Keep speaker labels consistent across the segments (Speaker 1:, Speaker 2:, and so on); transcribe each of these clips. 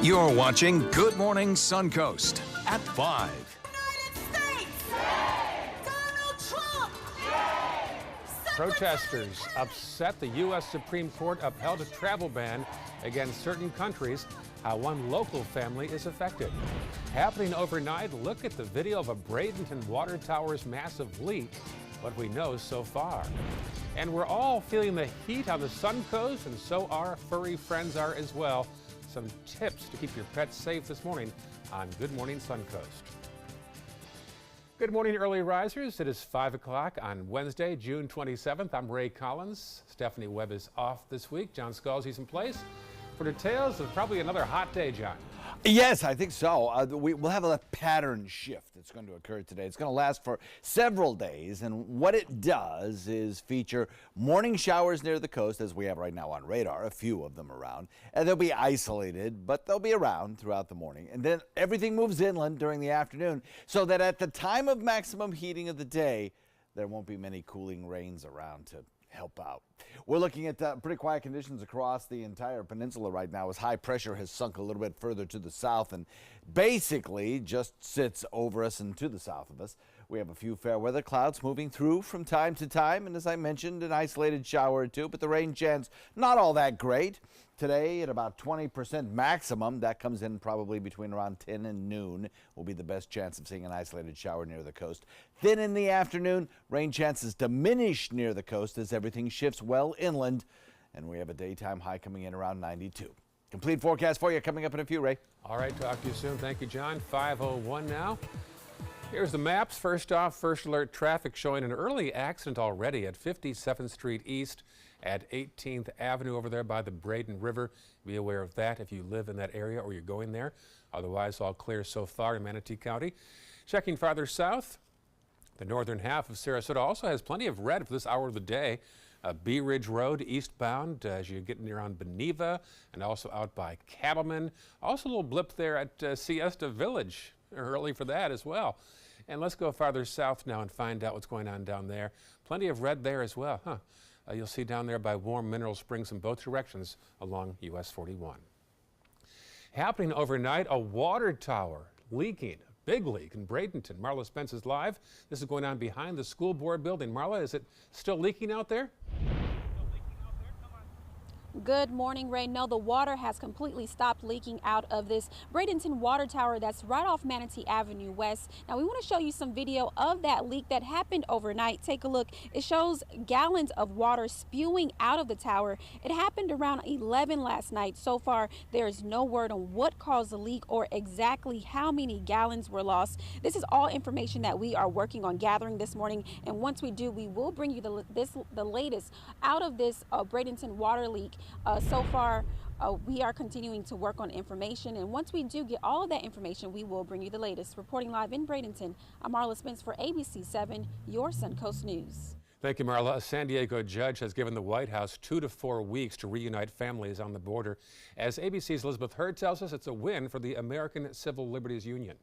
Speaker 1: You're watching Good Morning Suncoast at 5.
Speaker 2: United States! Donald Trump!
Speaker 3: Protesters upset the U.S. Supreme Court upheld a travel ban against certain countries. How one local family is affected. Happening overnight, look at the video of a Bradenton water tower's massive leak. What we know so far. And we're all feeling the heat on the Suncoast, and so our furry friends are as well. Some tips to keep your pets safe this morning on Good Morning Suncoast. Good morning, early risers. It is 5 o'clock on Wednesday, June 27th. I'm Ray Collins. Stephanie Webb is off this week. John Scalzi's in place. For details of probably another hot day, John.
Speaker 4: Yes, I think so. We'll have a pattern shift that's going to occur today. It's going to last for several days, and what it does is feature morning showers near the coast, as we have right now on radar, a few of them around. And they'll be isolated, but they'll be around throughout the morning. And then everything moves inland during the afternoon, so that at the time of maximum heating of the day, there won't be many cooling rains around to help out. We're looking at pretty quiet conditions across the entire peninsula right now as high pressure has sunk a little bit further to the south and basically just sits over us and to the south of us. We have a few fair weather clouds moving through from time to time, and as I mentioned, an isolated shower or two, but the rain chance not all that great. Today at about 20% maximum, that comes in probably between around 10 and noon, will be the best chance of seeing an isolated shower near the coast. Then in the afternoon, rain chances diminish near the coast as everything shifts well inland, and we have a daytime high coming in around 92. Complete forecast for you coming up in a few, Ray.
Speaker 3: All right, talk to you soon. Thank you, John. 5:01 now. Here's the maps. First off, first alert traffic showing an early accident already at 57th Street East at 18th Avenue over there by the Braden River. Be aware of that if you live in that area or you're going there. Otherwise, all clear so far in Manatee County. Checking farther south, the northern half of Sarasota also has plenty of red for this hour of the day. Bee Ridge Road eastbound as you get near on Beneva and also out by Cattleman. Also a little blip there at Siesta Village early for that as well. And let's go farther south now and find out what's going on down there. Plenty of red there as well, huh? You'll see down there by Warm Mineral Springs in both directions along US 41. Happening overnight, a water tower leaking. Big leak in Bradenton. Marla Spence is live. This is going on behind the school board building. Marla, is it still leaking out there?
Speaker 5: Good morning, Ray. No, the water has completely stopped leaking out of this Bradenton water tower that's right off Manatee Avenue West. Now, we want to show you some video of that leak that happened overnight. Take a look. It shows gallons of water spewing out of the tower. It happened around 11 last night. So far, there is no word on what caused the leak or exactly how many gallons were lost. This is all information that we are working on gathering this morning. And once we do, we will bring you the latest out of this Bradenton water leak. So far, we are continuing to work on information, and once we do get all of that information, we will bring you the latest. Reporting live in Bradenton, I'm Marla Spence for ABC 7, your Suncoast News.
Speaker 3: Thank you, Marla. A San Diego judge has given the White House 2 to 4 weeks to reunite families on the border. As ABC's Elizabeth Hurd tells us, it's a win for the American Civil Liberties Union.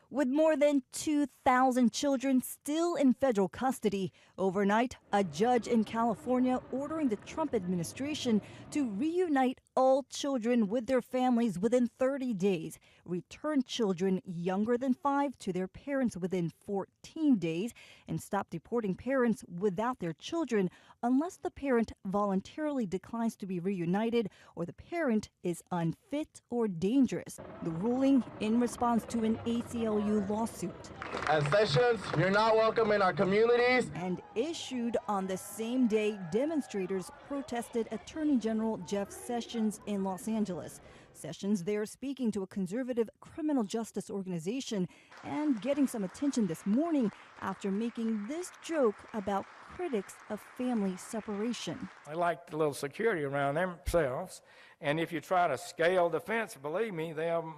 Speaker 6: With more than 2,000 children still in federal custody, overnight, a judge in California ordering the Trump administration to reunite all children with their families within 30 days, return children younger than 5 to their parents within 14 days, and stop deporting parents without their children unless the parent voluntarily declines to be reunited or the parent is unfit or dangerous. The ruling in response to an ACLU lawsuit.
Speaker 7: As Sessions, you're not welcome in our communities.
Speaker 6: And issued on the same day, demonstrators protested Attorney General Jeff Sessions in Los Angeles. Sessions there speaking to a conservative criminal justice organization and getting some attention this morning after making this joke about critics of family separation.
Speaker 8: They like a little security around themselves, and if you try to scale the fence, believe me, they'll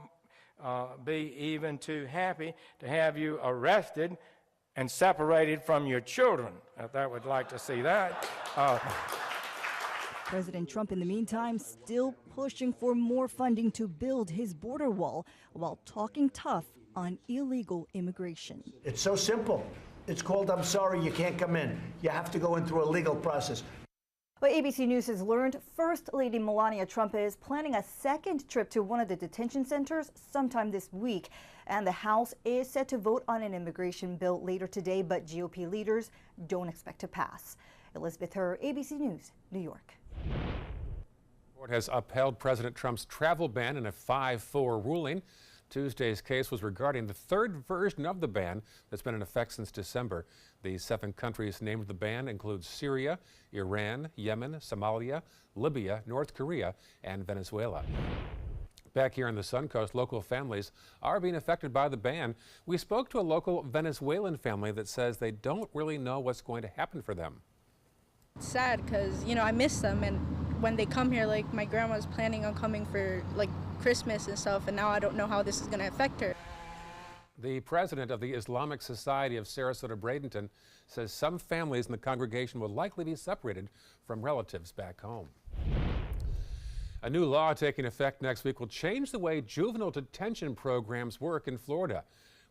Speaker 8: be even too happy to have you arrested and separated from your children. They would like to see that.
Speaker 6: President Trump, in the meantime, still pushing for more funding to build his border wall while talking tough on illegal immigration.
Speaker 9: It's so simple. It's called, I'm sorry, you can't come in. You have to go in through a legal process.
Speaker 6: But ABC News has learned First Lady Melania Trump is planning a second trip to one of the detention centers sometime this week. And the House is set to vote on an immigration bill later today, but GOP leaders don't expect to pass. Elizabeth Herr, ABC News, New York.
Speaker 3: The court has upheld President Trump's travel ban in a 5-4 ruling. Tuesday's case was regarding the third version of the ban that's been in effect since December. The 7 countries named in the ban include Syria, Iran, Yemen, Somalia, Libya, North Korea, and Venezuela. Back here on the Suncoast, local families are being affected by the ban. We spoke to a local Venezuelan family that says they don't really know what's going to happen for them.
Speaker 9: It's sad because, I miss them, and when they come here, like, my grandma's planning on coming for, like, Christmas and stuff, and now I don't know how this is going to affect her.
Speaker 3: The president of the Islamic Society of Sarasota-Bradenton says some families in the congregation will likely be separated from relatives back home. A new law taking effect next week will change the way juvenile detention programs work in Florida.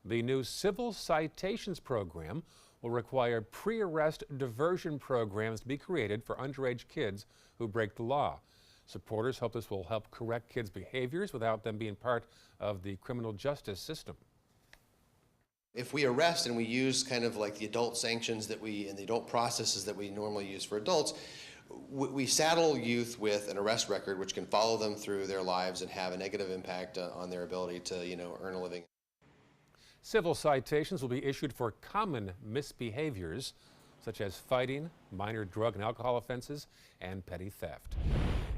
Speaker 3: The new civil citations program will require pre-arrest diversion programs to be created for underage kids who break the law. Supporters hope this will help correct kids' behaviors without them being part of the criminal justice system.
Speaker 10: If we arrest and we use kind of like the adult sanctions and the adult processes that we normally use for adults, we saddle youth with an arrest record which can follow them through their lives and have a negative impact on their ability to, earn a living.
Speaker 3: Civil citations will be issued for common misbehaviors such as fighting, minor drug and alcohol offenses, and petty theft.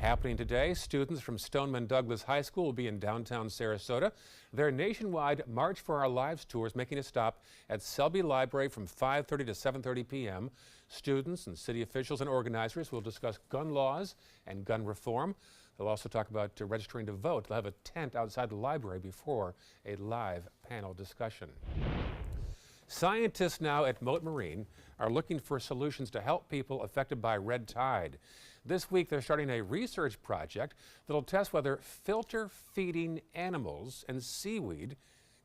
Speaker 3: Happening today, students from Stoneman Douglas High School will be in downtown Sarasota. Their nationwide March for Our Lives tour is making a stop at Selby Library from 5:30 to 7:30 p.m. Students and city officials and organizers will discuss gun laws and gun reform. They'll also talk about registering to vote. They'll have a tent outside the library before a live panel discussion. Scientists now at Mote Marine are looking for solutions to help people affected by red tide. This week, they're starting a research project that'll test whether filter feeding animals and seaweed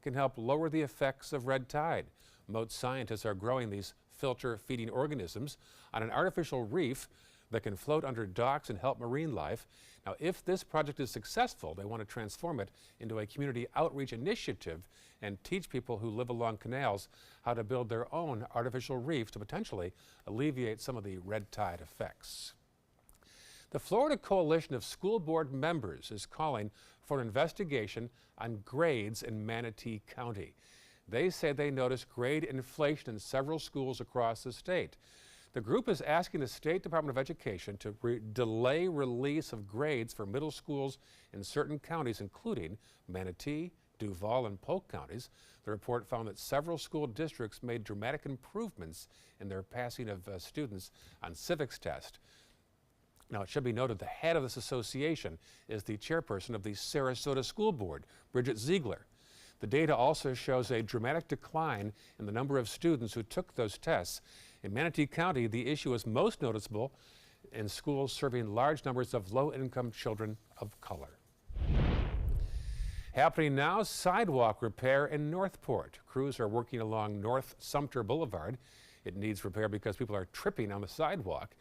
Speaker 3: can help lower the effects of red tide. Mote scientists are growing these filter feeding organisms on an artificial reef that can float under docks and help marine life. Now, if this project is successful, they want to transform it into a community outreach initiative and teach people who live along canals how to build their own artificial reefs to potentially alleviate some of the red tide effects. The Florida Coalition of School Board Members is calling for an investigation on grades in Manatee County. They say they noticed grade inflation in several schools across the state. The group is asking the State Department of Education to delay release of grades for middle schools in certain counties, including Manatee, Duval, and Polk counties. The report found that several school districts made dramatic improvements in their passing of students on civics test. Now, it should be noted the head of this association is the chairperson of the Sarasota School Board, Bridget Ziegler. The data also shows a dramatic decline in the number of students who took those tests. In Manatee County, the issue is most noticeable in schools serving large numbers of low-income children of color. Happening now, sidewalk repair in Northport. Crews are working along North Sumter Boulevard. It needs repair because people are tripping on the sidewalk.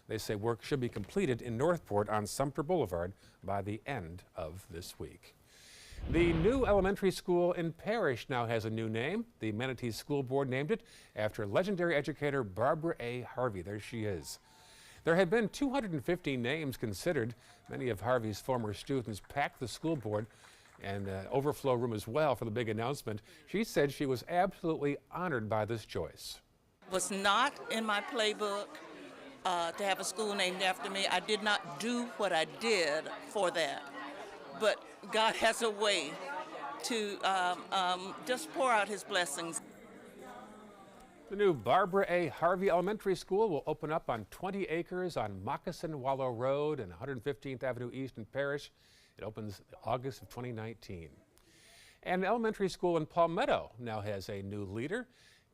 Speaker 3: They say work should be completed in Northport on Sumter Boulevard by the end of this week. The new elementary school in Parrish now has a new name. The Manatee School Board named it after legendary educator Barbara A. Harvey. There she is. There had been 250 names considered. Many of Harvey's former students packed the school board and overflow room as well for the big announcement. She said she was absolutely honored by this choice.
Speaker 11: It was not in my playbook to have a school named after me. I did not do what I did for that. But God has a way to just pour out his blessings.
Speaker 3: The new Barbara A. Harvey Elementary School will open up on 20 acres on Moccasin Wallow Road and 115th Avenue East in Parrish. It opens August of 2019. And an elementary school in Palmetto now has a new leader.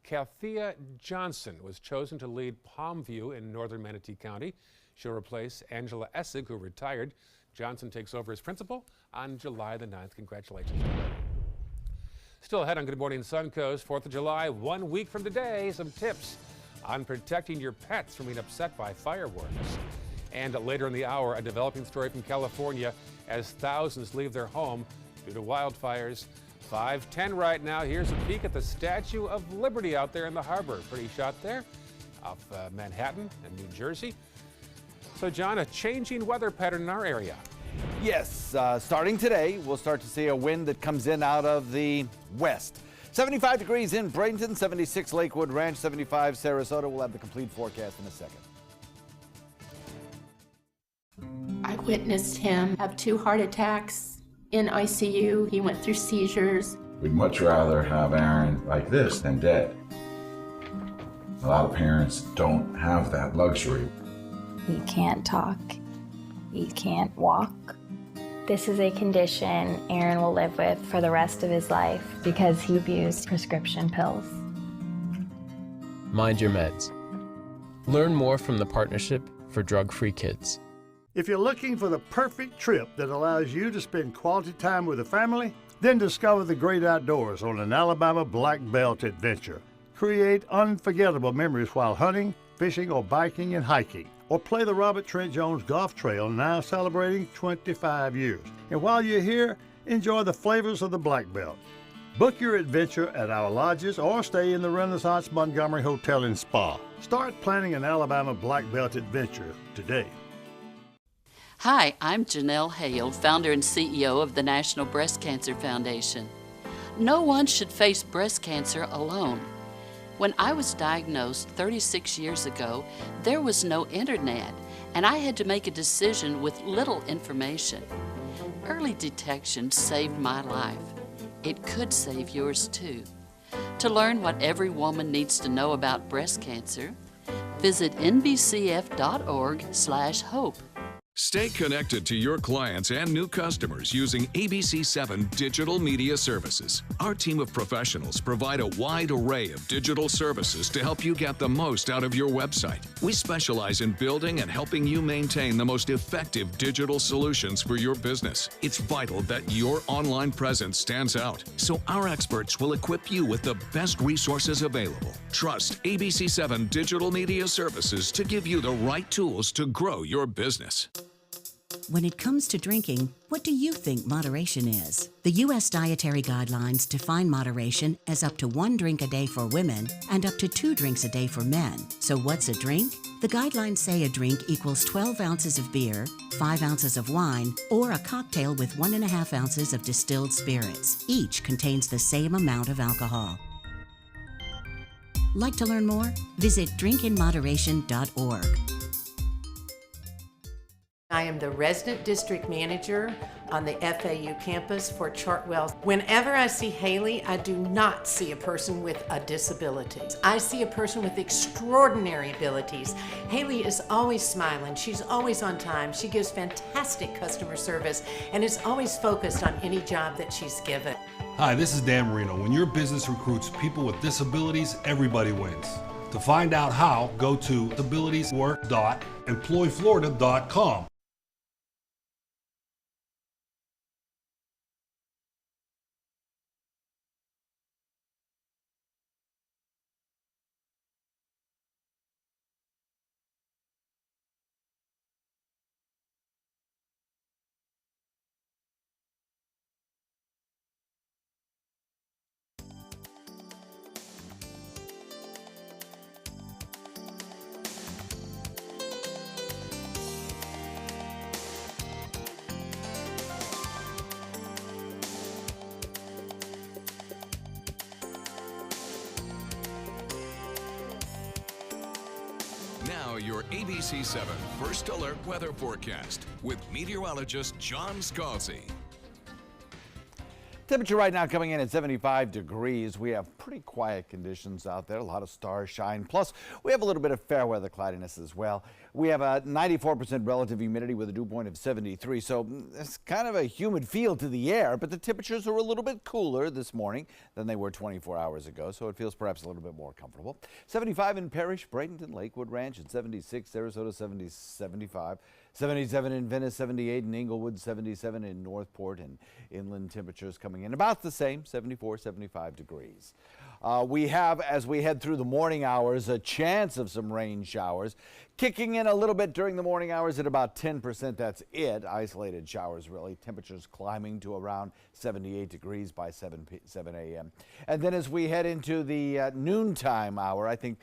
Speaker 3: Calthea Johnson was chosen to lead Palmview in northern Manatee County. She'll replace Angela Essig, who retired. Johnson takes over as principal on July the 9th. Congratulations to her. Still ahead on Good Morning Suncoast, 4th of July, 1 week from today, some tips on protecting your pets from being upset by fireworks. And later in the hour, a developing story from California as thousands leave their home due to wildfires. 5:10 right now. Here's a peek at the Statue of Liberty out there in the harbor. Pretty shot there off Manhattan and New Jersey. So, John, a changing weather pattern in our area.
Speaker 4: Yes, starting today, we'll start to see a wind that comes in out of the west. 75 degrees in Bradenton, 76 Lakewood Ranch, 75 Sarasota. We'll have the complete forecast in a second.
Speaker 12: I witnessed him have 2 heart attacks in ICU. He went through seizures.
Speaker 13: We'd much rather have Aaron like this than dead. A lot of parents don't have that luxury.
Speaker 14: He can't talk. He can't walk. This is a condition Aaron will live with for the rest of his life because he abused prescription pills.
Speaker 15: Mind your meds. Learn more from the Partnership for Drug-Free Kids.
Speaker 16: If you're looking for the perfect trip that allows you to spend quality time with a family, then discover the great outdoors on an Alabama Black Belt adventure. Create unforgettable memories while hunting, fishing, or biking and hiking. Or play the Robert Trent Jones Golf Trail, now celebrating 25 years. And while you're here, enjoy the flavors of the Black Belt. Book your adventure at our lodges or stay in the Renaissance Montgomery Hotel and Spa. Start planning an Alabama Black Belt adventure today.
Speaker 17: Hi, I'm Janelle Hale, founder and CEO of the National Breast Cancer Foundation. No one should face breast cancer alone. When I was diagnosed 36 years ago, there was no internet, and I had to make a decision with little information. Early detection saved my life. It could save yours too. To learn what every woman needs to know about breast cancer, visit nbcf.org/hope.
Speaker 1: Stay connected to your clients and new customers using ABC7 Digital Media Services. Our team of professionals provide a wide array of digital services to help you get the most out of your website. We specialize in building and helping you maintain the most effective digital solutions for your business. It's vital that your online presence stands out, so our experts will equip you with the best resources available. Trust ABC7 Digital Media Services to give you the right tools to grow your business.
Speaker 18: When it comes to drinking, what do you think moderation is? The U.S. Dietary Guidelines define moderation as up to 1 drink a day for women and up to 2 drinks a day for men. So what's a drink? The guidelines say a drink equals 12 ounces of beer, 5 ounces of wine, or a cocktail with 1.5 ounces of distilled spirits. Each contains the same amount of alcohol. Like to learn more? Visit drinkinmoderation.org.
Speaker 19: I am the resident district manager on the FAU campus for Chartwell. Whenever I see Haley, I do not see a person with a disability. I see a person with extraordinary abilities. Haley is always smiling. She's always on time. She gives fantastic customer service and is always focused on any job that she's given.
Speaker 20: Hi, this is Dan Marino. When your business recruits people with disabilities, everybody wins. To find out how, go to disabilitieswork.employflorida.com.
Speaker 1: Now your ABC7 First Alert Weather Forecast with meteorologist John Scalzi.
Speaker 4: Temperature right now coming in at 75 degrees. We have pretty quiet conditions out there, a lot of stars shine. Plus, we have a little bit of fair weather cloudiness as well. We have a 94% relative humidity with a dew point of 73, so it's kind of a humid feel to the air, but the temperatures are a little bit cooler this morning than they were 24 hours ago, so it feels perhaps a little bit more comfortable. 75 in Parrish, Bradenton, Lakewood Ranch, and 76, Sarasota 75. 77 in Venice, 78 in Inglewood, 77 in Northport, and inland temperatures coming in about the same, 74, 75 degrees. We have, as we head through the morning hours, a chance of some rain showers. Kicking in a little bit during the morning hours at about 10%. That's it. Isolated showers, really. Temperatures climbing to around 78 degrees by 7 a.m. And then as we head into the noontime hour, I think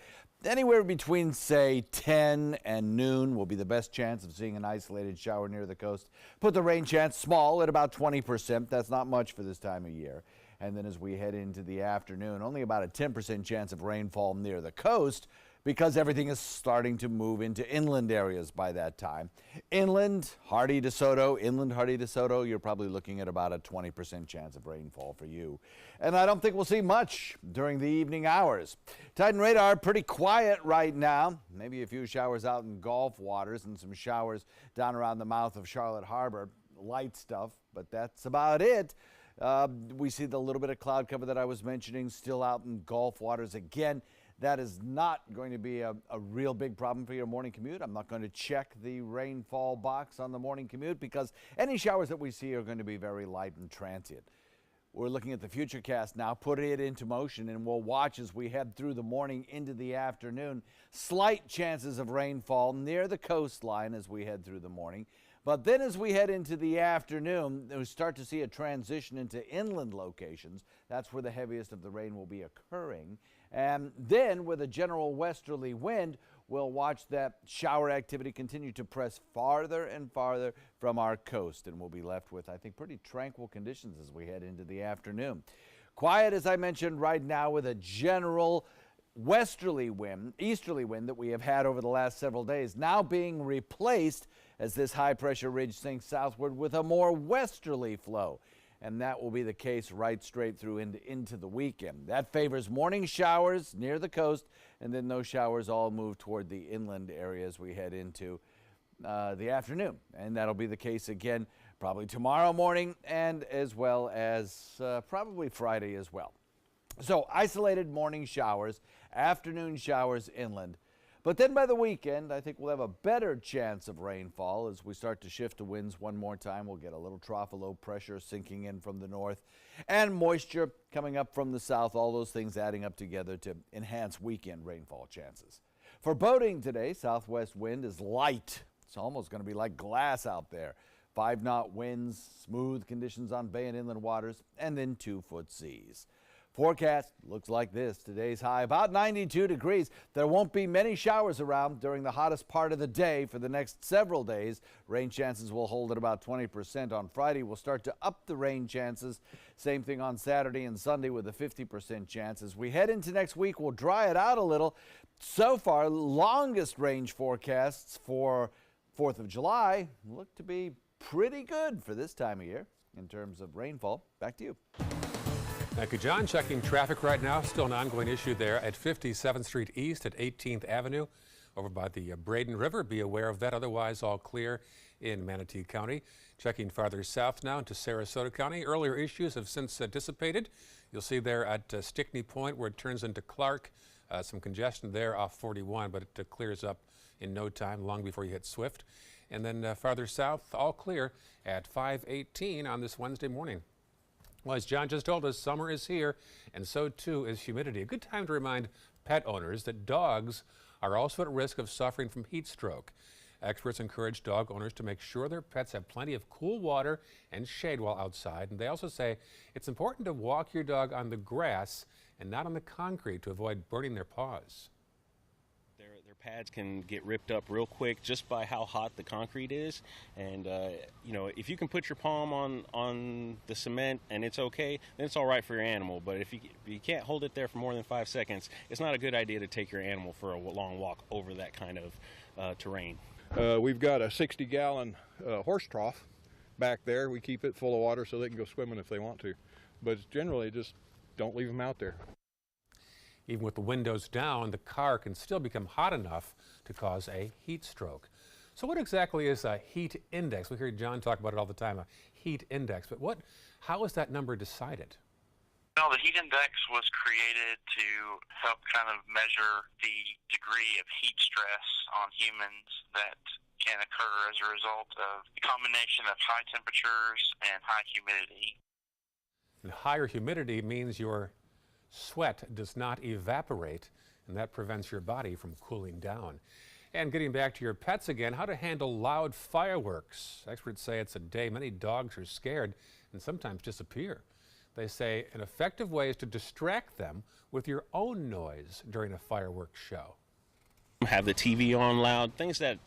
Speaker 4: anywhere between, say, 10 and noon will be the best chance of seeing an isolated shower near the coast. Put the rain chance small at about 20%. That's not much for this time of year. And then as we head into the afternoon, only about a 10% chance of rainfall near the coast because everything is starting to move into inland areas by that time. Inland, Hardy DeSoto, you're probably looking at about a 20% chance of rainfall for you. And I don't think we'll see much during the evening hours. Titan radar, pretty quiet right now. Maybe a few showers out in Gulf waters and some showers down around the mouth of Charlotte Harbor. Light stuff, but that's about it. We see the little bit of cloud cover that I was mentioning still out in Gulf waters. Again, that is not going to be a real big problem for your morning commute. I'm not going to check the rainfall box on the morning commute because any showers that we see are going to be very light and transient. We're looking at the futurecast now, put it into motion, and we'll watch as we head through the morning into the afternoon. Slight chances of rainfall near the coastline as we head through the morning. But then as we head into the afternoon, we start to see a transition into inland locations. That's where the heaviest of the rain will be occurring. And then with a general westerly wind, we'll watch that shower activity continue to press farther and farther from our coast. And we'll be left with, I think, pretty tranquil conditions as we head into the afternoon. Quiet, as I mentioned, right now with a general easterly wind that we have had over the last several days, now being replaced as this high-pressure ridge sinks southward with a more westerly flow. And that will be the case right straight through into the weekend. That favors morning showers near the coast, and then those showers all move toward the inland area as we head into the afternoon. And that'll be the case again probably tomorrow morning and as well as probably Friday as well. So isolated morning showers, afternoon showers inland. But then by the weekend, I think we'll have a better chance of rainfall as we start to shift the winds one more time. We'll get a little trough of low pressure sinking in from the north and moisture coming up from the south, all those things adding up together to enhance weekend rainfall chances. For boating today, southwest wind is light. It's almost going to be like glass out there. 5-knot winds, smooth conditions on bay and inland waters, and then 2-foot seas. Forecast looks like this. Today's high about 92 degrees. There won't be many showers around during the hottest part of the day for the next several days. Rain chances will hold at about 20%. On Friday, we'll start to up the rain chances. Same thing on Saturday and Sunday with a 50% chance. As we head into next week, we'll dry it out a little. So far, longest range forecasts for 4th of July look to be pretty good for this time of year in terms of rainfall. Back to you.
Speaker 3: Thank you, John. Checking traffic right now. Still an ongoing issue there at 57th Street East at 18th Avenue over by the Braden River. Be aware of that. Otherwise, all clear in Manatee County. Checking farther south now into Sarasota County. Earlier issues have since dissipated. You'll see there at Stickney Point where it turns into Clark. Some congestion there off 41, but it clears up in no time, long before you hit Swift. And then farther south, all clear at 518 on this Wednesday morning. Well, as John just told us, summer is here, and so too is humidity. A good time to remind pet owners that dogs are also at risk of suffering from heat stroke. Experts encourage dog owners to make sure their pets have plenty of cool water and shade while outside. And they also say it's important to walk your dog on the grass and not on the concrete to avoid burning their paws.
Speaker 21: Their pads can get ripped up real quick just by how hot the concrete is. And, you know, if you can put your palm on the cement and it's okay, then it's all right for your animal. But if you can't hold it there for more than 5 seconds, it's not a good idea to take your animal for a long walk over that kind of terrain.
Speaker 22: We've got a 60-gallon horse trough back there. We keep it full of water so they can go swimming if they want to. But generally, just don't leave them out there.
Speaker 3: Even with the windows down, the car can still become hot enough to cause a heat stroke. So what exactly is a heat index? We hear John talk about it all the time, a heat index. But how is that number decided?
Speaker 23: Well, the heat index was created to help kind of measure the degree of heat stress on humans that can occur as a result of the combination of high temperatures and high humidity.
Speaker 3: And higher humidity means your sweat does not evaporate, and that prevents your body from cooling down. And getting back to your pets again, how to handle loud fireworks. Experts say it's a day many dogs are scared and sometimes disappear. They say an effective way is to distract them with your own noise during a fireworks show.
Speaker 21: Have the TV on loud, things that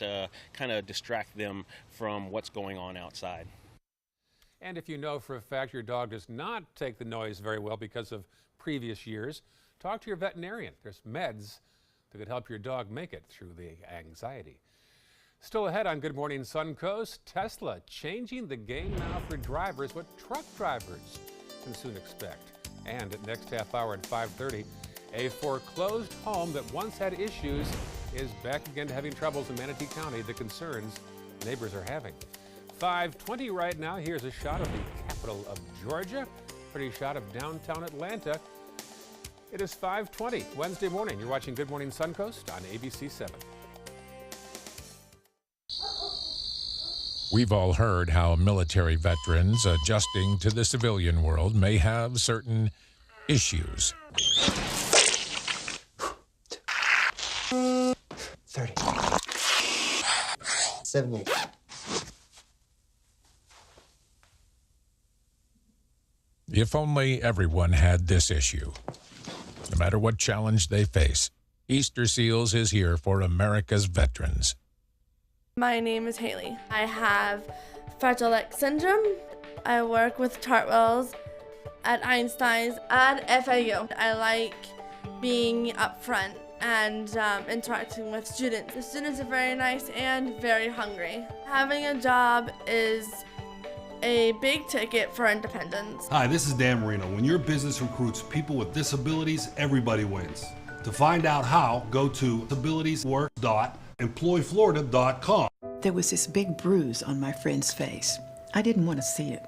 Speaker 21: kind of distract them from what's going on outside.
Speaker 3: And if you know for a fact your dog does not take the noise very well because of previous years, talk to your veterinarian. There's meds that could help your dog make it through the anxiety. Still ahead on Good Morning Suncoast, Tesla changing the game now for drivers, what truck drivers can soon expect. And at next half hour at 5:30, a foreclosed home that once had issues is back again to having troubles in Manatee County, the concerns neighbors are having. 5:20 right now. Here's a shot of the capital of Georgia. Pretty shot of downtown Atlanta. It is 5:20 Wednesday morning. You're watching Good Morning Suncoast on ABC 7.
Speaker 2: We've all heard how military veterans adjusting to the civilian world may have certain issues.
Speaker 5: 30. 70.
Speaker 2: If only everyone had this issue. No matter what challenge they face, Easter Seals is here for America's veterans.
Speaker 7: My name is Haley. I have Fragile X syndrome. I work with Chartwells at Einstein's and FAU. I like being up front and interacting with students. The students are very nice and very hungry. Having a job is a big ticket for independence.
Speaker 20: Hi, this is Dan Marino. When your business recruits people with disabilities, everybody wins. To find out how, go to disabilitieswork.employflorida.com.
Speaker 24: There was this big bruise on my friend's face. I didn't want to see it.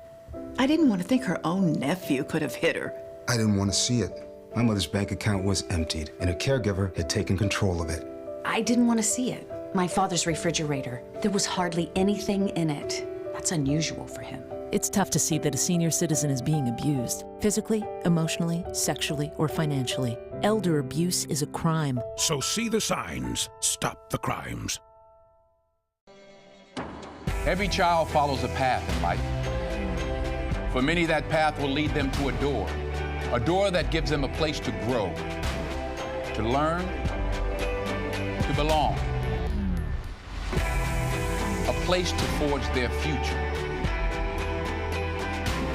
Speaker 24: I didn't want to think her own nephew could have hit her.
Speaker 25: I didn't want to see it. My mother's bank account was emptied, and a caregiver had taken control of it.
Speaker 18: I didn't want to see it. My father's refrigerator. There was hardly anything in it. That's unusual for him.
Speaker 26: It's tough to see that a senior citizen is being abused, physically, emotionally, sexually, or financially. Elder abuse is a crime.
Speaker 27: So see the signs. Stop the crimes.
Speaker 28: Every child follows a path in life. For many, that path will lead them to a door that gives them a place to grow, to learn, to belong, a place to forge their future.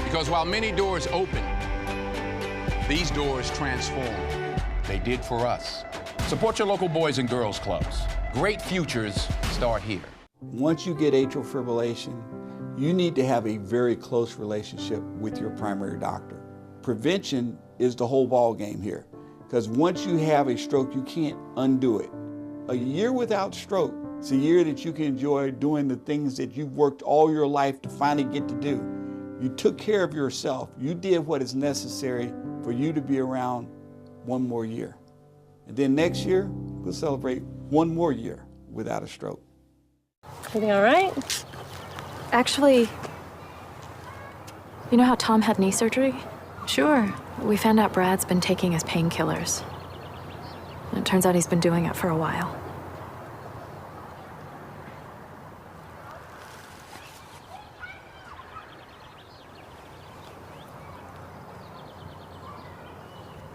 Speaker 28: Because while many doors open, these doors transform. They did for us. Support your local Boys and Girls Clubs. Great futures start here.
Speaker 29: Once you get atrial fibrillation, you need to have a very close relationship with your primary doctor. Prevention is the whole ball game here, because once you have a stroke, you can't undo it. A year without stroke, it's a year that you can enjoy doing the things that you've worked all your life to finally get to do. You took care of yourself. You did what is necessary for you to be around one more year. And then next year, we'll celebrate one more year without a stroke.
Speaker 30: Everything all right?
Speaker 14: Actually, you know how Tom had knee surgery?
Speaker 30: Sure.
Speaker 14: We found out Brad's been taking his painkillers. And it turns out he's been doing it for a while.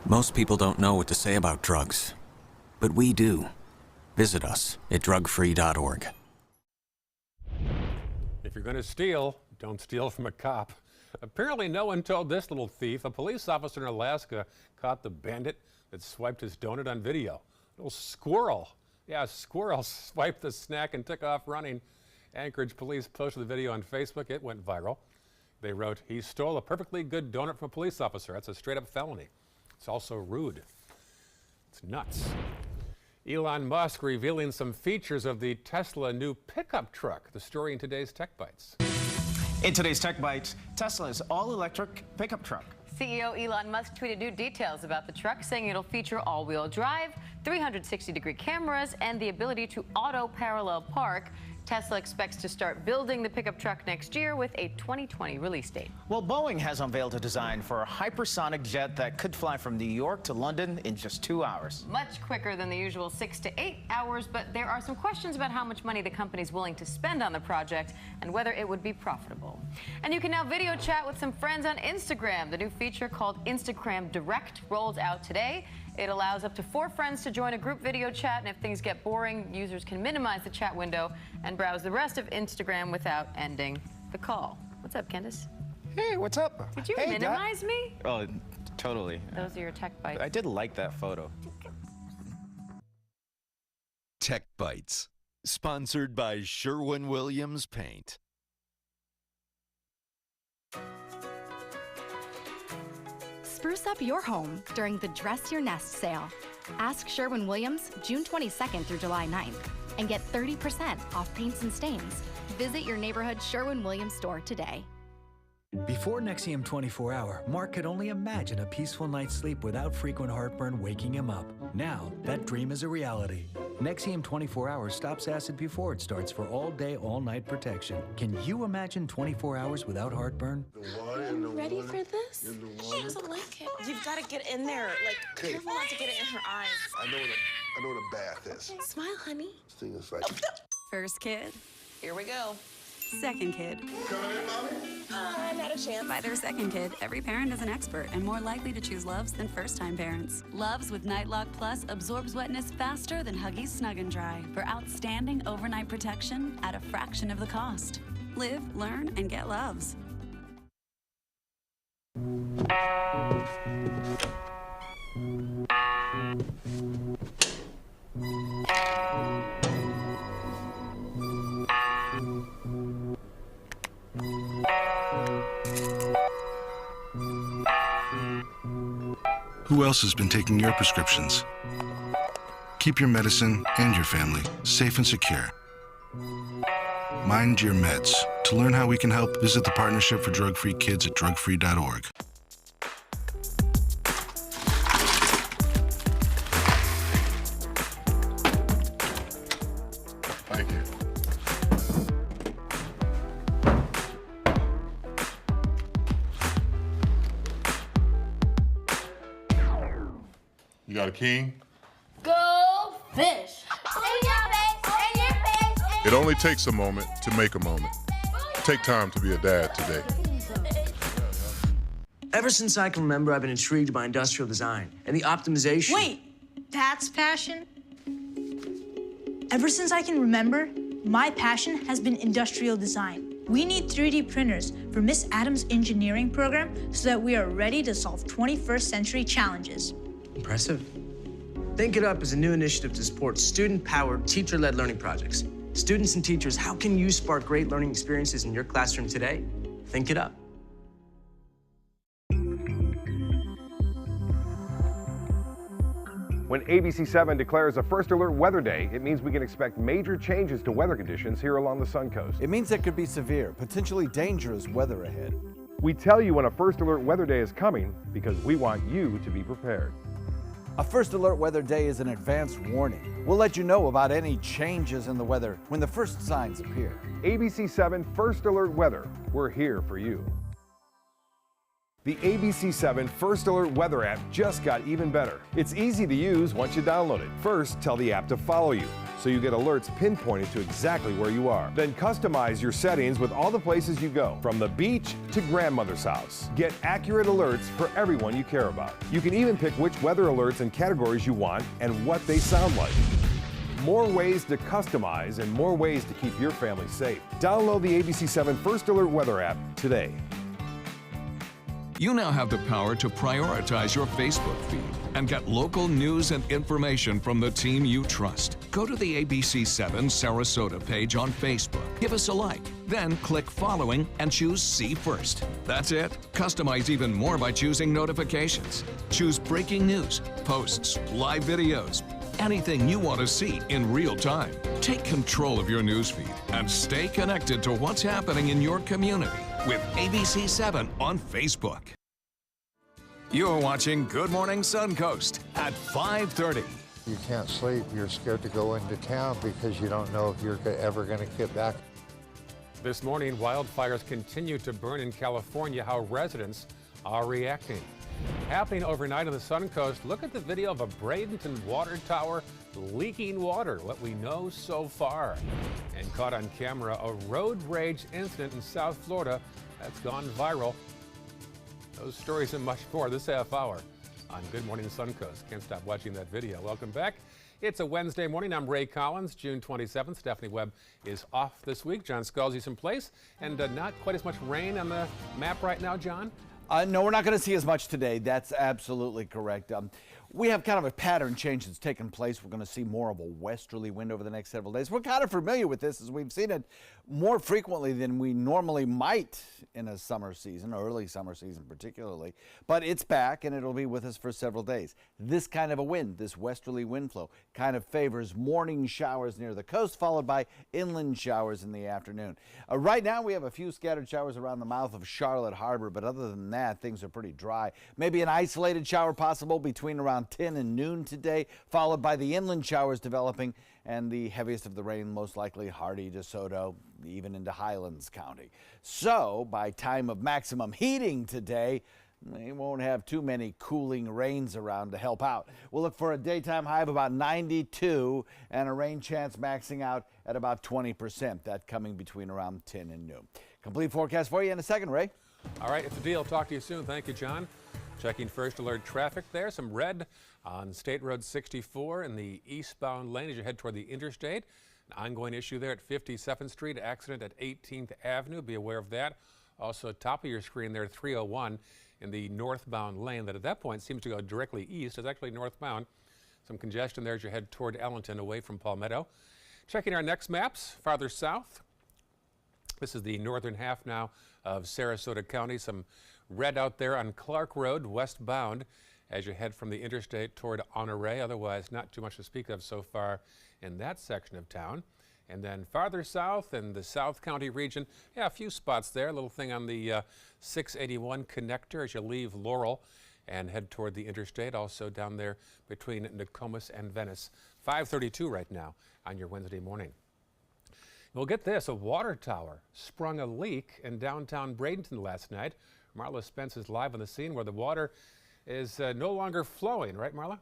Speaker 31: Most people don't know what to say about drugs, but we do. Visit us at drugfree.org.
Speaker 3: If you're going to steal, don't steal from a cop. Apparently no one told this little thief. A police officer in Alaska caught the bandit that swiped his donut on video. A little squirrel. Yeah, a squirrel swiped the snack and took off running. Anchorage police posted the video on Facebook. It went viral. They wrote, "He stole a perfectly good donut from a police officer. That's a straight-up felony. It's also rude." It's nuts. Elon Musk revealing some features of the Tesla new pickup truck. The story in today's Tech Bites.
Speaker 32: In today's Tech Bites, Tesla's all-electric pickup truck.
Speaker 33: CEO Elon Musk tweeted new details about the truck, saying it'll feature all-wheel drive, 360-degree cameras, and the ability to auto-parallel park. Tesla expects to start building the pickup truck next year with a 2020 release date.
Speaker 32: Well, Boeing has unveiled a design for a hypersonic jet that could fly from New York to London in just 2 hours.
Speaker 33: Much quicker than the usual 6 to 8 hours, but there are some questions about how much money the company is willing to spend on the project and whether it would be profitable. And you can now video chat with some friends on Instagram. The new feature called Instagram Direct rolled out today. It allows up to 4 friends to join a group video chat, and if things get boring, users can minimize the chat window and browse the rest of Instagram without ending the call. What's up, Candace?
Speaker 32: Hey, what's up?
Speaker 33: Did you
Speaker 32: Hey,
Speaker 33: minimize me?
Speaker 32: Oh, totally.
Speaker 33: Those are your tech bites.
Speaker 32: I did like that photo.
Speaker 1: Tech Bites, sponsored by Sherwin-Williams Paint.
Speaker 5: Spruce up your home during the Dress Your Nest sale. Ask Sherwin-Williams June 22nd through July 9th and get 30% off paints and stains. Visit your neighborhood Sherwin-Williams store today.
Speaker 6: Before Nexium 24-Hour, Mark could only imagine a peaceful night's sleep without frequent heartburn waking him up. Now, that dream is a reality. Nexium 24-Hour stops acid before it starts for all-day, all-night protection. Can you imagine 24 hours without heartburn?
Speaker 8: Ready for this? She doesn't like it. You've got to get in there. Like, careful not to get it in her eyes.
Speaker 9: I know what a bath is.
Speaker 8: Smile, honey.
Speaker 9: This thing is like...
Speaker 8: First kid. Here we go. Second kid.
Speaker 9: Coming in, Mommy?
Speaker 8: Not a chance.
Speaker 10: By their second kid, every parent is an expert and more likely to choose Loves than first-time parents. Loves with Nightlock Plus absorbs wetness faster than Huggies Snug and Dry for outstanding overnight protection at a fraction of the cost. Live, learn, and get Loves.
Speaker 11: Who else has been taking your prescriptions? Keep your medicine and your family safe and secure. Mind your meds. To learn how we can help, visit the Partnership for Drug-Free Kids at drugfree.org.
Speaker 9: Thank you. You got a king?
Speaker 8: Go fish.
Speaker 9: In your face. It only takes a moment to make a moment. Take time to be a dad today.
Speaker 12: Ever since I can remember, I've been intrigued by industrial design and the optimization.
Speaker 13: Wait, that's passion? Ever since I can remember, my passion has been industrial design. We need 3D printers for Miss Adams' engineering program so that we are ready to solve 21st century challenges.
Speaker 12: Impressive. Think It Up is a new initiative to support student-powered, teacher-led learning projects. Students and teachers, how can you spark great learning experiences in your classroom today? Think It Up.
Speaker 15: When ABC7 declares a First Alert Weather Day, it means we can expect major changes to weather conditions here along the Suncoast.
Speaker 4: It means there could be severe, potentially dangerous weather ahead.
Speaker 15: We tell you when a First Alert Weather Day is coming because we want you to be prepared.
Speaker 4: A First Alert Weather Day is an advance warning. We'll let you know about any changes in the weather when the first signs appear.
Speaker 15: ABC7 First Alert Weather, we're here for you. The ABC7 First Alert Weather app just got even better. It's easy to use once you download it. First, tell the app to follow you, so you get alerts pinpointed to exactly where you are. Then customize your settings with all the places you go, from the beach to grandmother's house. Get accurate alerts for everyone you care about. You can even pick which weather alerts and categories you want and what they sound like. More ways to customize and more ways to keep your family safe. Download the ABC7 First Alert Weather app today.
Speaker 16: You now have the power to prioritize your Facebook feed and get local news and information from the team you trust. Go to the ABC7 Sarasota page on Facebook. Give us a like, then click following and choose See First. That's it. Customize even more by choosing notifications. Choose breaking news, posts, live videos, anything you want to see in real time. Take control of your newsfeed and stay connected to what's happening in your community with ABC7 on Facebook. You're watching Good Morning Suncoast at 5:30.
Speaker 2: You can't sleep. You're scared to go into town because you don't know if you're ever going to get back.
Speaker 3: This morning, wildfires continue to burn in California. How residents are reacting. Happening overnight on the Suncoast. Look at the video of a Bradenton water tower leaking water, what we know so far. And caught on camera, a road rage incident in South Florida that's gone viral. Those stories and much more this half hour on Good Morning Suncoast. Can't stop watching that video. Welcome back. It's a Wednesday morning. I'm Ray Collins, June 27th. Stephanie Webb is off this week. John Scalzi's in place, and not quite as much rain on the map right now, John?
Speaker 4: No, we're not going to see as much today. That's absolutely correct. We have kind of a pattern change that's taken place. We're going to see more of a westerly wind over the next several days. We're kind of familiar with this as we've seen it more frequently than we normally might in a summer season, early summer season particularly. But it's back and it'll be with us for several days. This kind of a wind, this westerly wind flow, kind of favors morning showers near the coast, followed by inland showers in the afternoon. Right now we have a few scattered showers around the mouth of Charlotte Harbor, but other than that, things are pretty dry. Maybe an isolated shower possible between around 10 and noon today, followed by the inland showers developing, and the heaviest of the rain most likely Hardy, DeSoto, even into Highlands County. So by time of maximum heating today, we won't have too many cooling rains around to help out. We'll look for a daytime high of about 92 and a rain chance maxing out at about 20%. That coming between around 10 and noon. Complete forecast for you in a second, Ray.
Speaker 3: All right, it's a deal. Talk to you soon. Thank you, John. Checking first alert traffic there. Some red on State Road 64 in the eastbound lane as you head toward the interstate. An ongoing issue there at 57th Street. Accident at 18th Avenue. Be aware of that. Also, top of your screen there, 301 in the northbound lane that at that point seems to go directly east. It's actually northbound. Some congestion there as you head toward Ellington away from Palmetto. Checking our next maps farther south. This is the northern half now of Sarasota County. Some red out there on Clark Road westbound as you head from the interstate toward Honore. Otherwise, not too much to speak of so far in that section of town. And then farther south in the South County region, yeah, a few spots there. A little thing on the 681 connector as you leave Laurel and head toward the interstate. Also down there between Nokomis and Venice. 5:32 right now on your Wednesday morning. Well, get this, a water tower sprung a leak in downtown Bradenton last night. Marla Spence is live on the scene where the water is no longer flowing, right, Marla?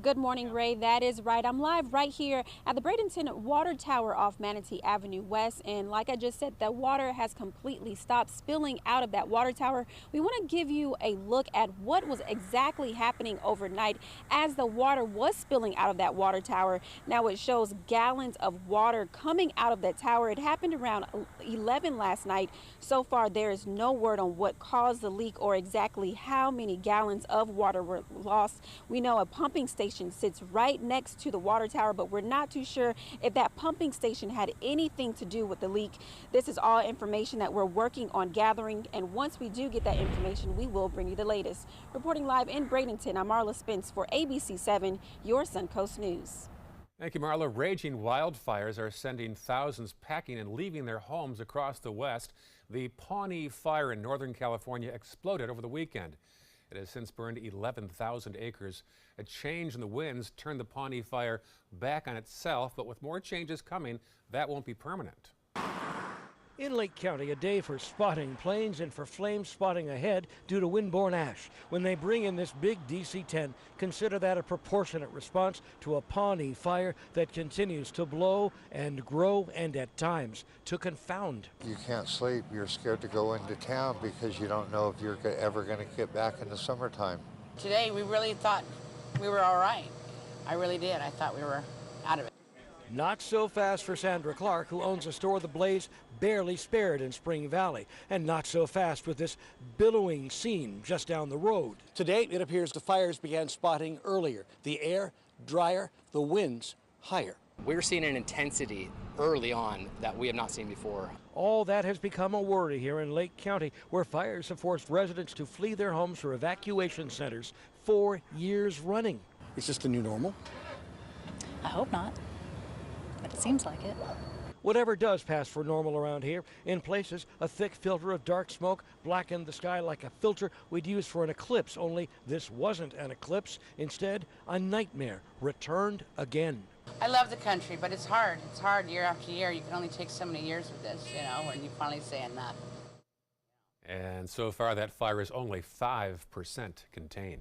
Speaker 7: Good morning, Ray. That is right. I'm live right here at the Bradenton Water Tower off Manatee Avenue West. And like I just said, the water has completely stopped spilling out of that water tower. We want to give you a look at what was exactly happening overnight as the water was spilling out of that water tower. Now it shows gallons of water coming out of that tower. It happened around 11 last night. So far, there is no word on what caused the leak or exactly how many gallons of water were lost. We know a pumping station sits right next to the water tower, but we're not too sure if that pumping station had anything to do with the leak. This is all information that we're working on gathering, and once we do get that information, we will bring you the latest. Reporting live in Bradenton, I'm Marla Spence for ABC 7, your Suncoast News.
Speaker 3: Thank you, Marla. Raging wildfires are sending thousands packing and leaving their homes across the West. The Pawnee fire in Northern California exploded over the weekend. It has since burned 11,000 acres. A change in the winds turned the Pawnee fire back on itself, but with more changes coming, that won't be permanent.
Speaker 17: In Lake County, a day for spotting planes and for flame spotting ahead due to windborne ash. When they bring in this big DC-10, consider that a proportionate response to a Pawnee fire that continues to blow and grow and at times to confound.
Speaker 2: You can't sleep. You're scared to go into town because you don't know if you're ever going to get back in the summertime.
Speaker 18: Today, we really thought we were all right. I really did. I thought we were out of it.
Speaker 17: Not so fast for Sandra Clark, who owns a store the blaze barely spared in Spring Valley, and not so fast with this billowing scene just down the road.
Speaker 19: To date, it appears the fires began spotting earlier. The air drier, the winds higher.
Speaker 20: We're seeing an intensity early on that we have not seen before.
Speaker 17: All that has become a worry here in Lake County, where fires have forced residents to flee their homes for evacuation centers 4 years running.
Speaker 19: Is this the new normal?
Speaker 21: I hope not, but it seems like it.
Speaker 17: whatever does pass for normal around here. In places, a thick filter of dark smoke blackened the sky like a filter we'd use for an eclipse, only this wasn't an eclipse. Instead, a nightmare returned again.
Speaker 18: I love the country, but it's hard. It's hard year after year. You can only take so many years with this, you know, when you finally say enough.
Speaker 3: And so far, that fire is only 5% contained.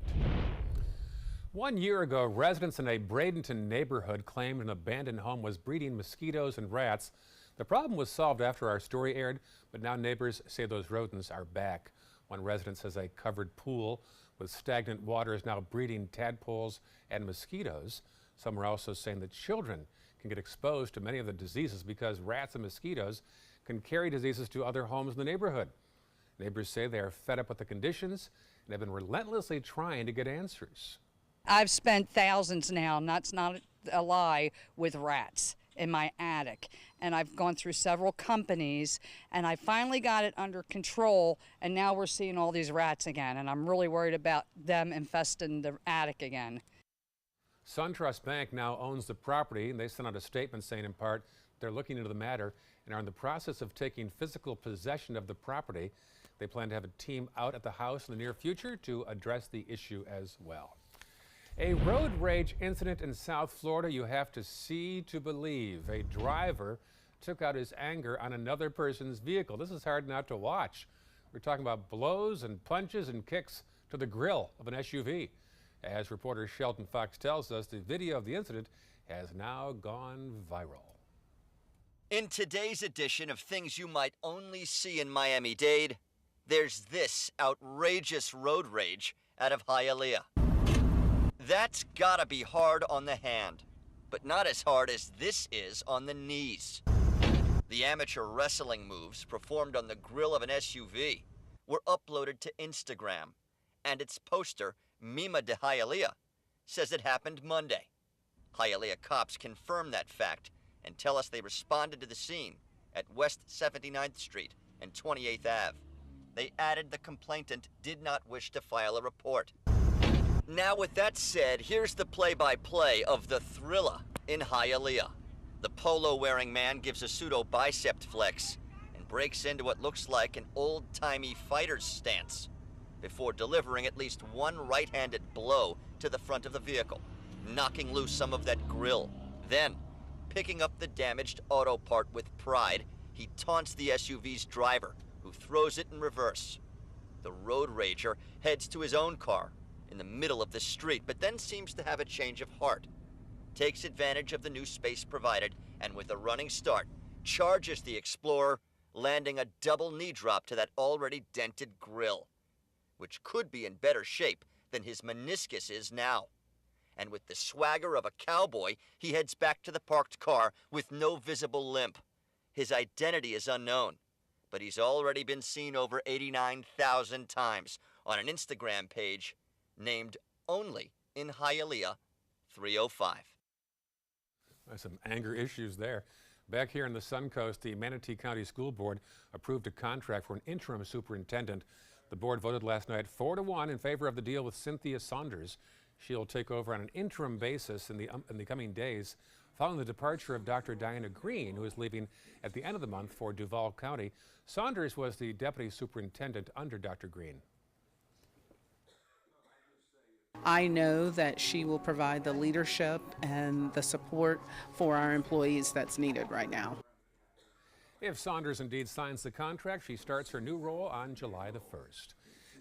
Speaker 3: 1 year ago, residents in a Bradenton neighborhood claimed an abandoned home was breeding mosquitoes and rats. The problem was solved after our story aired, but now neighbors say those rodents are back. One resident says a covered pool with stagnant water is now breeding tadpoles and mosquitoes. Some are also saying that children can get exposed to many of the diseases because rats and mosquitoes can carry diseases to other homes in the neighborhood. Neighbors say they are fed up with the conditions and have been relentlessly trying to get answers.
Speaker 14: I've spent thousands now, and that's not a lie, with rats in my attic. And I've gone through several companies, and I finally got it under control, and now we're seeing all these rats again, and I'm really worried about them infesting the attic again.
Speaker 3: SunTrust Bank now owns the property, and they sent out a statement saying in part they're looking into the matter and are in the process of taking physical possession of the property. They plan to have a team out at the house in the near future to address the issue as well. A road rage incident in South Florida you have to see to believe. A driver took out his anger on another person's vehicle. This is hard not to watch. We're talking about blows and punches and kicks to the grill of an SUV. As reporter Shelton Fox tells us, the video of the incident has now gone viral.
Speaker 21: In today's edition of Things You Might Only See in Miami-Dade, there's this outrageous road rage out of Hialeah. That's gotta be hard on the hand, but not as hard as this is on the knees. The amateur wrestling moves performed on the grill of an SUV were uploaded to Instagram, and its poster, Mima de Hialeah, says it happened Monday. Hialeah cops confirm that fact and tell us they responded to the scene at West 79th Street and 28th Ave. They added the complainant did not wish to file a report. Now, with that said, here's the play-by-play of the thriller in Hialeah. The polo-wearing man gives a pseudo-bicep flex and breaks into what looks like an old-timey fighter's stance before delivering at least one right-handed blow to the front of the vehicle, knocking loose some of that grill. Then, picking up the damaged auto part with pride, he taunts the SUV's driver, who throws it in reverse. The road rager heads to his own car in the middle of the street, but then seems to have a change of heart, takes advantage of the new space provided, and with a running start, charges the Explorer, landing a double knee drop to that already dented grill, which could be in better shape than his meniscus is now. And with the swagger of a cowboy, he heads back to the parked car with no visible limp. His identity is unknown, but he's already been seen over 89,000 times on an Instagram page named Only in Hialeah 305.
Speaker 3: There's some anger issues there. Back here in the Suncoast, the Manatee County School Board approved a contract for an interim superintendent. The board voted last night 4-1 in favor of the deal with Cynthia Saunders. She'll take over on an interim basis in the coming days, following the departure of Dr. Diana Green, who is leaving at the end of the month for Duval County. Saunders was the deputy superintendent under Dr. Green.
Speaker 22: I know that she will provide the leadership and the support for our employees that's needed right now.
Speaker 3: If Saunders indeed signs the contract, she starts her new role on July the 1st.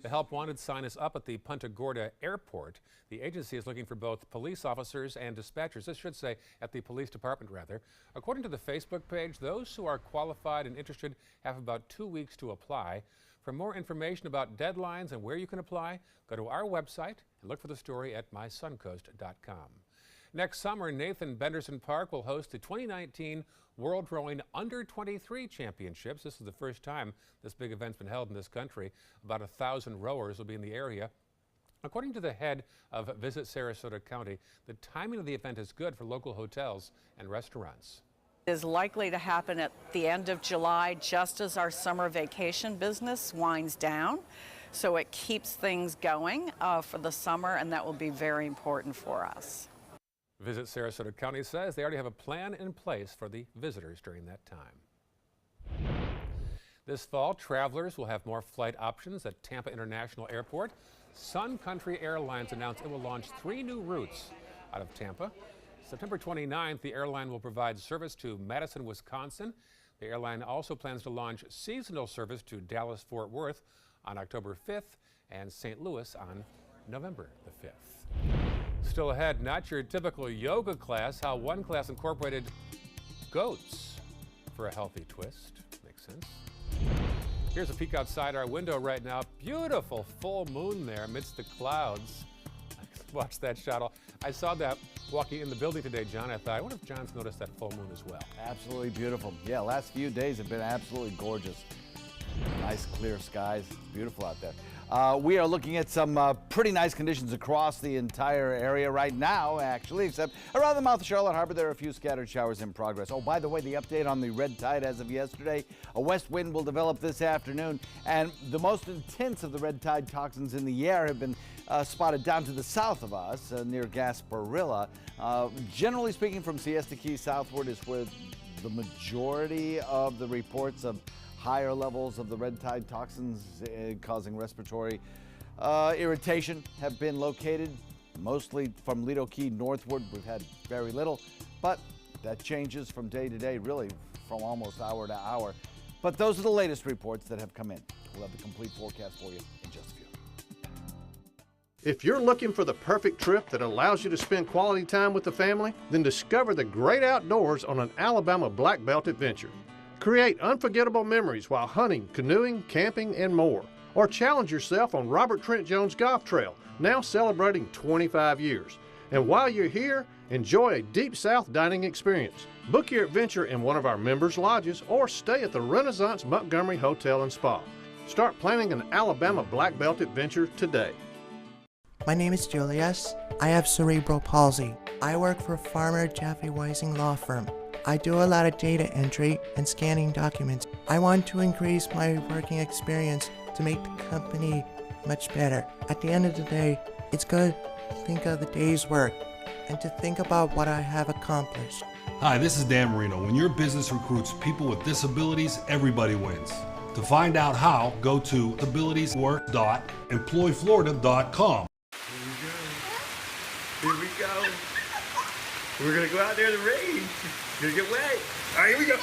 Speaker 3: The Help Wanted sign is up at the Punta Gorda Airport. The agency is looking for both police officers and dispatchers. This should say at the police department, rather. According to the Facebook page, those who are qualified and interested have about 2 weeks to apply. For more information about deadlines and where you can apply, go to our website and look for the story at mysuncoast.com. Next summer, Nathan Benderson Park will host the 2019 World Rowing Under-23 Championships. This is the first time this big event's been held in this country. About 1,000 rowers will be in the area. According to the head of Visit Sarasota County, the timing of the event is good for local hotels and restaurants.
Speaker 23: Is likely to happen at the end of July, just as our summer vacation business winds down. So it keeps things going for the summer, and that will be very important for us.
Speaker 3: Visit Sarasota County says they already have a plan in place for the visitors during that time. This fall, travelers will have more flight options at Tampa International Airport. Sun Country Airlines announced it will launch 3 new routes out of Tampa. September 29th, the airline will provide service to Madison, Wisconsin. The airline also plans to launch seasonal service to Dallas-Fort Worth on October 5th and St. Louis on November the 5th. Still ahead, not your typical yoga class, how one class incorporated goats for a healthy twist. Makes sense. Here's a peek outside our window right now. Beautiful full moon there amidst the clouds. Watch that shot. I saw that walking in the building today, John. I thought, I wonder if John's noticed that full moon as well.
Speaker 4: Absolutely beautiful. Yeah, last few days have been absolutely gorgeous. Nice clear skies. It's beautiful out there. We are looking at some pretty nice conditions across the entire area right now, actually, except around the mouth of Charlotte Harbor, there are a few scattered showers in progress. Oh, by the way, the update on the red tide as of yesterday, a west wind will develop this afternoon, and the most intense of the red tide toxins in the air have been spotted down to the south of us near Gasparilla. Generally speaking, from Siesta Key southward is where the majority of the reports of higher levels of the red tide toxins causing respiratory irritation have been located, mostly from Lido Key northward. We've had very little, but that changes from day to day, really from almost hour to hour. But those are the latest reports that have come in. We'll have the complete forecast for you in just a few.
Speaker 1: If you're looking for the perfect trip that allows you to spend quality time with the family, then discover the great outdoors on an Alabama Black Belt adventure. Create unforgettable memories while hunting, canoeing, camping, and more. Or challenge yourself on Robert Trent Jones Golf Trail, now celebrating 25 years. And while you're here, enjoy a Deep South dining experience. Book your adventure in one of our members' lodges or stay at the Renaissance Montgomery Hotel and Spa. Start planning an Alabama Black Belt adventure today.
Speaker 5: My name is Julius. I have cerebral palsy. I work for Farmer Jeffy Weising Law Firm. I do a lot of data entry and scanning documents. I want to increase my working experience to make the company much better. At the end of the day, it's good to think of the day's work and to think about what I have accomplished.
Speaker 6: Hi, this is Dan Marino. When your business recruits people with disabilities, everybody wins. To find out how, go to abilitieswork.employflorida.com.
Speaker 24: Here we go. We're gonna go out there in the rain. It's gonna get wet. All right, here we go. Oh,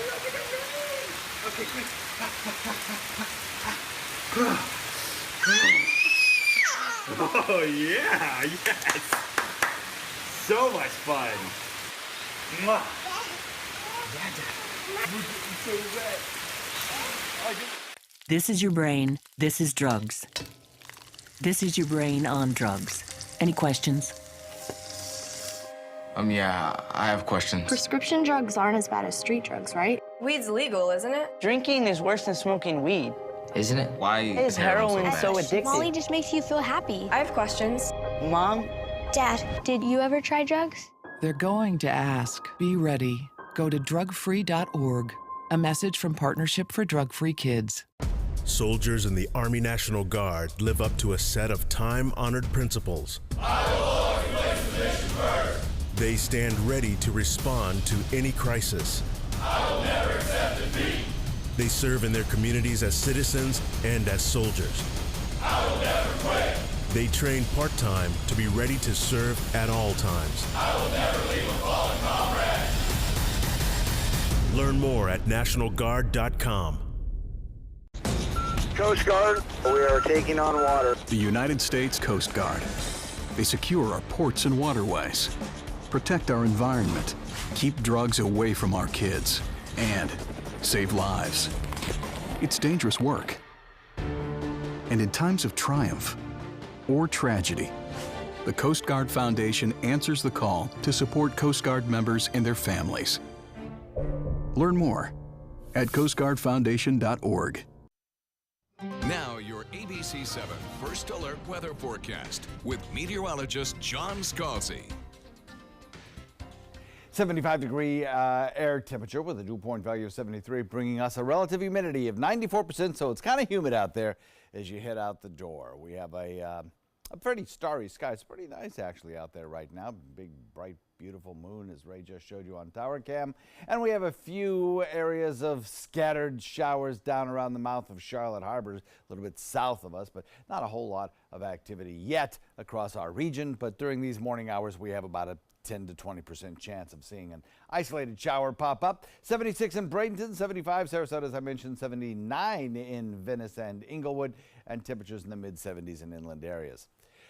Speaker 24: look at the rain. Okay, quick. Oh yeah, yes. So much fun. Mwah. We're getting so wet.
Speaker 25: This is your brain. This is drugs. This is your brain on drugs. Any questions?
Speaker 26: Yeah, I have questions.
Speaker 27: Prescription drugs aren't as bad as street drugs, right?
Speaker 28: Weed's legal, isn't it?
Speaker 29: Drinking is worse than smoking weed.
Speaker 26: Isn't it? Why
Speaker 29: is heroin so addictive?
Speaker 27: Molly just makes you feel happy.
Speaker 28: I have questions.
Speaker 29: Mom?
Speaker 27: Dad, did you ever try drugs?
Speaker 30: They're going to ask. Be ready. Go to drugfree.org. A message from Partnership for Drug-Free Kids.
Speaker 11: Soldiers in the Army National Guard live up to a set of time-honored principles.
Speaker 31: I will always place the mission first.
Speaker 11: They stand ready to respond to any crisis.
Speaker 31: I will never accept defeat.
Speaker 11: They serve in their communities as citizens and as soldiers.
Speaker 31: I will never quit.
Speaker 11: They train part-time to be ready to serve at all times.
Speaker 31: I will never leave a fallen comrade.
Speaker 11: Learn more at nationalguard.com.
Speaker 32: Coast Guard, we are taking on water.
Speaker 33: The United States Coast Guard. They secure our ports and waterways, protect our environment, keep drugs away from our kids, and save lives. It's dangerous work. And in times of triumph or tragedy, the Coast Guard Foundation answers the call to support Coast Guard members and their families. Learn more at coastguardfoundation.org.
Speaker 16: Now your ABC 7 First Alert weather forecast with meteorologist John Scalzi.
Speaker 4: 75-degree air temperature with a dew point value of 73, bringing us a relative humidity of 94%, so it's kind of humid out there as you head out the door. We have a pretty starry sky. It's pretty nice actually out there right now. Big, bright, beautiful moon, as Ray just showed you on Tower Cam. And we have a few areas of scattered showers down around the mouth of Charlotte Harbor, a little bit south of us, but not a whole lot of activity yet across our region. But during these morning hours, we have about a 10 to 20% chance of seeing an isolated shower pop up. 76 in Bradenton, 75 Sarasota, as I mentioned, 79 in Venice and Inglewood, and temperatures in the mid-70s in inland areas.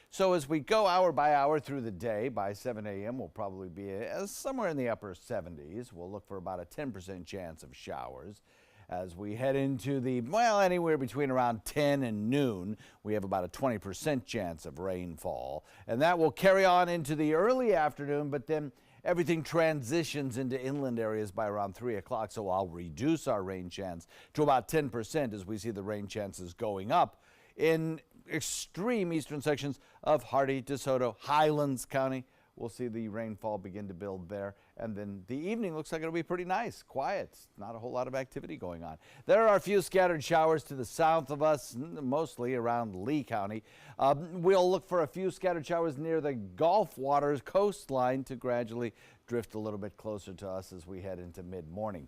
Speaker 4: So as we go hour by hour through the day, by 7 a.m. we'll probably be somewhere in the upper 70s. We'll look for about a 10% chance of showers. As we head into anywhere between around 10 and noon, we have about a 20% chance of rainfall. And that will carry on into the early afternoon, but then everything transitions into inland areas by around 3 o'clock. So I'll reduce our rain chance to about 10% as we see the rain chances going up in extreme eastern sections of Hardee, DeSoto, Highlands County. We'll see the rainfall begin to build there. And then the evening looks like it'll be pretty nice, quiet, not a whole lot of activity going on. There are a few scattered showers to the south of us, mostly around Lee County. We'll look for a few scattered showers near the Gulf waters coastline to gradually drift a little bit closer to us as we head into mid-morning.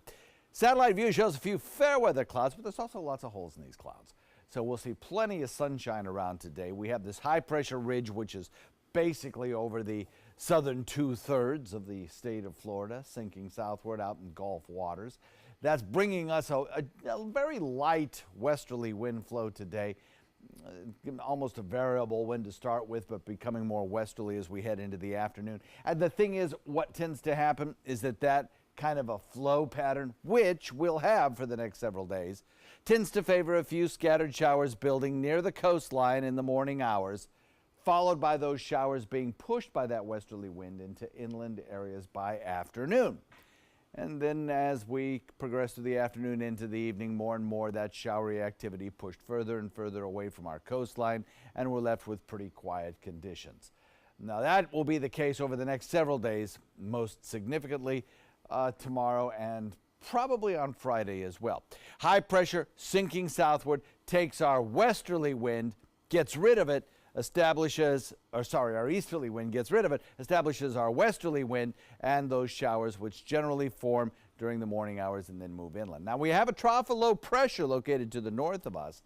Speaker 4: Satellite view shows a few fair weather clouds, but there's also lots of holes in these clouds. So we'll see plenty of sunshine around today. We have this high pressure ridge, which is basically over the southern 2/3 of the state of Florida, sinking southward out in Gulf waters. That's bringing us a very light westerly wind flow today. Almost a variable wind to start with, but becoming more westerly as we head into the afternoon. And the thing is, what tends to happen is that kind of a flow pattern, which we'll have for the next several days, tends to favor a few scattered showers building near the coastline in the morning hours, followed by those showers being pushed by that westerly wind into inland areas by afternoon. And then as we progress through the afternoon into the evening, more and more that showery activity pushed further and further away from our coastline, and we're left with pretty quiet conditions. Now that will be the case over the next several days, most significantly tomorrow and probably on Friday as well. High pressure sinking southward takes our westerly wind, gets rid of it, our easterly wind gets rid of it, establishes our westerly wind and those showers which generally form during the morning hours and then move inland. Now we have a trough of low pressure located to the north of us,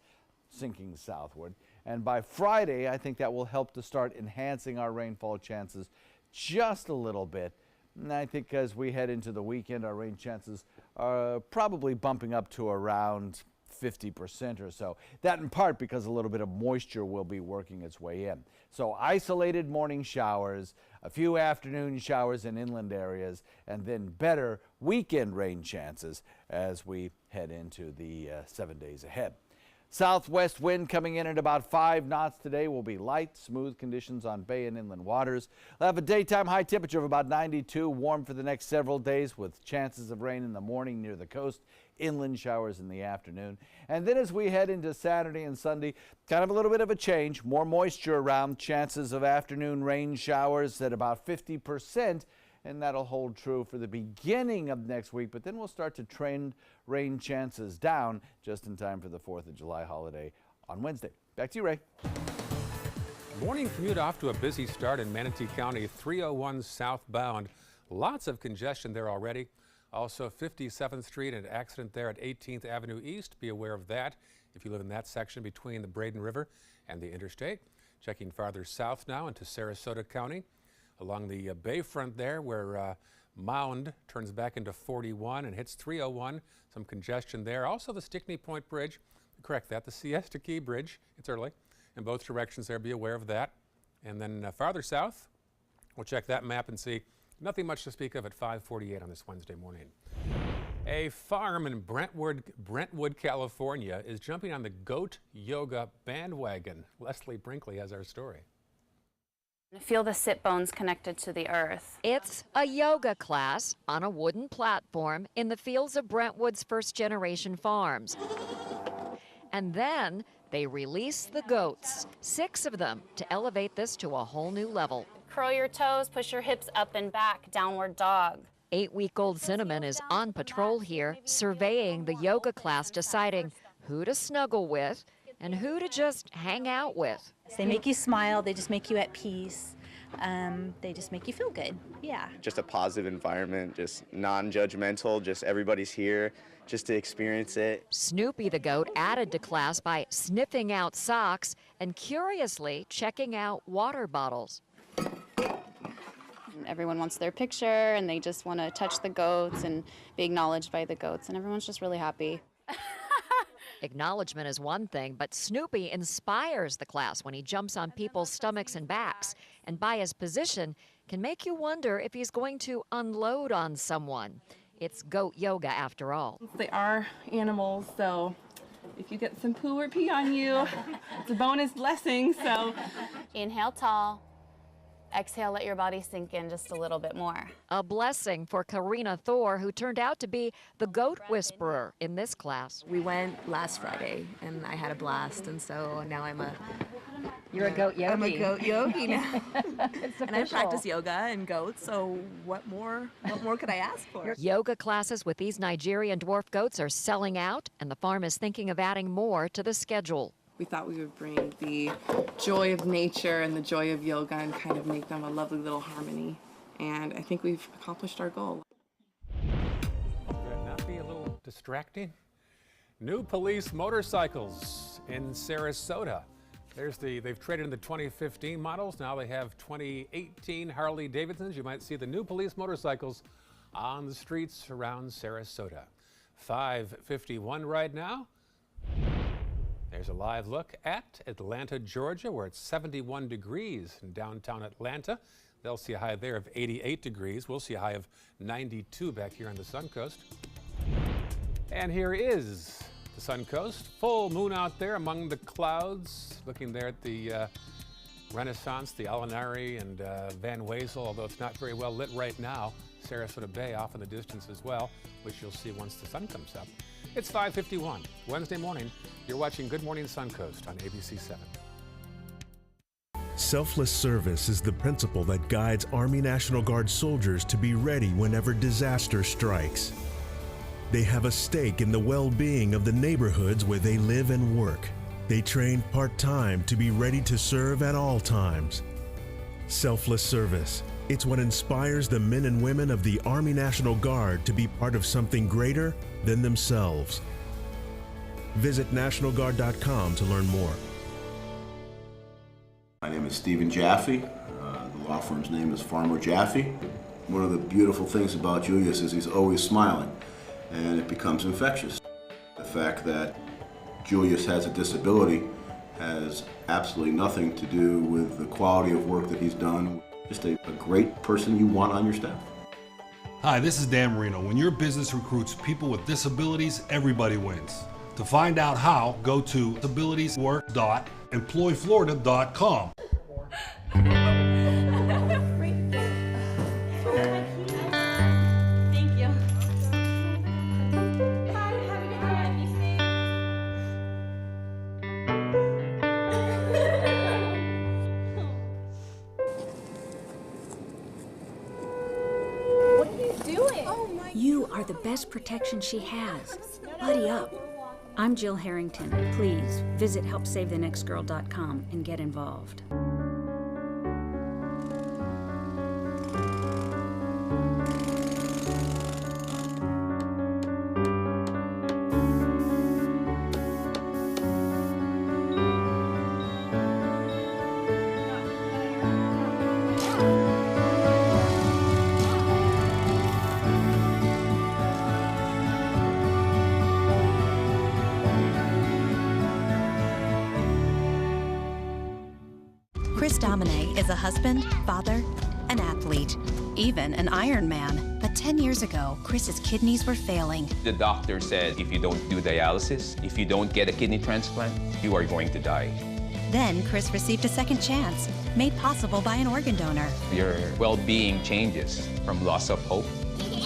Speaker 4: sinking southward, and by Friday I think that will help to start enhancing our rainfall chances just a little bit. And I think as we head into the weekend, our rain chances are probably bumping up to around 50% or so. That in part because a little bit of moisture will be working its way in. So isolated morning showers, a few afternoon showers in inland areas, and then better weekend rain chances as we head into the 7 days ahead. Southwest wind coming in at about 5 knots today will be light, smooth conditions on bay and inland waters. We'll have a daytime high temperature of about 92, warm for the next several days with chances of rain in the morning near the coast, inland showers in the afternoon. And then as we head into Saturday and Sunday, kind of a little bit of a change, more moisture around, chances of afternoon rain showers at about 50%. And that'll hold true for the beginning of next week, but then we'll start to trend rain chances down just in time for the 4th of July holiday on Wednesday. Back to you, Ray.
Speaker 3: Morning commute off to a busy start in Manatee County, 301 southbound. Lots of congestion there already. Also 57th Street, an accident there at 18th Avenue East. Be aware of that if you live in that section between the Braden River and the interstate. Checking farther south now into Sarasota County. Along the bayfront there where Mound turns back into 41 and hits 301. Some congestion there. Also the Stickney Point Bridge. Correct that. The Siesta Key Bridge. It's early in both directions there. Be aware of that. And then farther south, we'll check that map and see nothing much to speak of at 5:48 on this Wednesday morning. A farm in Brentwood, California is jumping on the goat yoga bandwagon. Leslie Brinkley has our story.
Speaker 2: Feel the sit bones connected to the earth.
Speaker 7: It's a yoga class on a wooden platform in the fields of Brentwood's first-generation farms. And then they release the goats, 6 of them, to elevate this to a whole new level.
Speaker 2: Curl your toes, push your hips up and back, downward dog.
Speaker 7: 8-week-old Cinnamon is on patrol here, surveying the yoga class, deciding who to snuggle with and who to just hang out with.
Speaker 8: They make you smile, they just make you at peace. They just make you feel good, yeah.
Speaker 9: Just a positive environment, just non-judgmental, just everybody's here just to experience it.
Speaker 7: Snoopy the goat added to class by sniffing out socks and curiously checking out water bottles.
Speaker 2: Everyone wants their picture and they just want to touch the goats and be acknowledged by the goats, and everyone's just really happy.
Speaker 7: Acknowledgement is one thing, but Snoopy inspires the class when he jumps on people's stomachs and backs, and by his position can make you wonder if he's going to unload on someone. It's goat yoga after all.
Speaker 10: They are animals, so if you get some poo or pee on you, it's a bonus blessing, so.
Speaker 2: Inhale tall. Exhale, let your body sink in just a little bit more.
Speaker 7: A blessing for Karina Thor, who turned out to be the goat whisperer in this class.
Speaker 12: We went last Friday, and I had a blast, and so now
Speaker 7: You're a goat yogi.
Speaker 12: I'm a goat yogi now.
Speaker 7: It's
Speaker 12: and I
Speaker 7: official.
Speaker 12: practice yoga and goats, so what more could I ask for?
Speaker 7: Yoga classes with these Nigerian dwarf goats are selling out, and the farm is thinking of adding more to the schedule.
Speaker 10: We thought we would bring the joy of nature and the joy of yoga and kind of make them a lovely little harmony. And I think we've accomplished our goal.
Speaker 3: Could that not be a little distracting? New police motorcycles in Sarasota. They've traded in the 2015 models. Now they have 2018 Harley Davidsons. You might see the new police motorcycles on the streets around Sarasota. 5:51 right now. There's a live look at Atlanta, Georgia, where it's 71 degrees in downtown Atlanta. They'll see a high there of 88 degrees. We'll see a high of 92 back here on the Suncoast. And here is the Suncoast. Full moon out there among the clouds. Looking there at the Renaissance, the Alinari, and Van Wezel, although it's not very well lit right now. Sarasota Bay off in the distance as well, which you'll see once the sun comes up. It's 5:51, Wednesday morning. You're watching Good Morning Suncoast on ABC 7.
Speaker 13: Selfless service is the principle that guides Army National Guard soldiers to be ready whenever disaster strikes. They have a stake in the well-being of the neighborhoods where they live and work. They train part-time to be ready to serve at all times. Selfless service. It's what inspires the men and women of the Army National Guard to be part of something greater than themselves. Visit NationalGuard.com to learn more.
Speaker 14: My name is Stephen Jaffe. The law firm's name is Farmer Jaffe. One of the beautiful things about Julius is he's always smiling, and it becomes infectious. The fact that Julius has a disability has absolutely nothing to do with the quality of work that he's done. Just a great person you want on your staff.
Speaker 6: Hi, this is Dan Marino. When your business recruits people with disabilities, everybody wins. To find out how, go to disabilitieswork.employflorida.com.
Speaker 8: Thank you.
Speaker 15: What are you doing? You are the best protection she has. Buddy up. I'm Jill Harrington. Please visit helpsavethenextgirl.com and get involved.
Speaker 17: Chris Domine is a husband, father, an athlete, even an Ironman. But 10 years ago, Chris's kidneys were failing.
Speaker 18: The doctor said if you don't do dialysis, if you don't get a kidney transplant, you are going to die.
Speaker 17: Then Chris received a second chance, made possible by an organ donor.
Speaker 18: Your well-being changes from loss of hope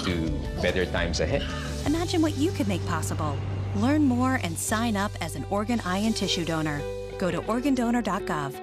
Speaker 18: to better times ahead.
Speaker 17: Imagine what you could make possible. Learn more and sign up as an organ, eye, and tissue donor. Go to organdonor.gov.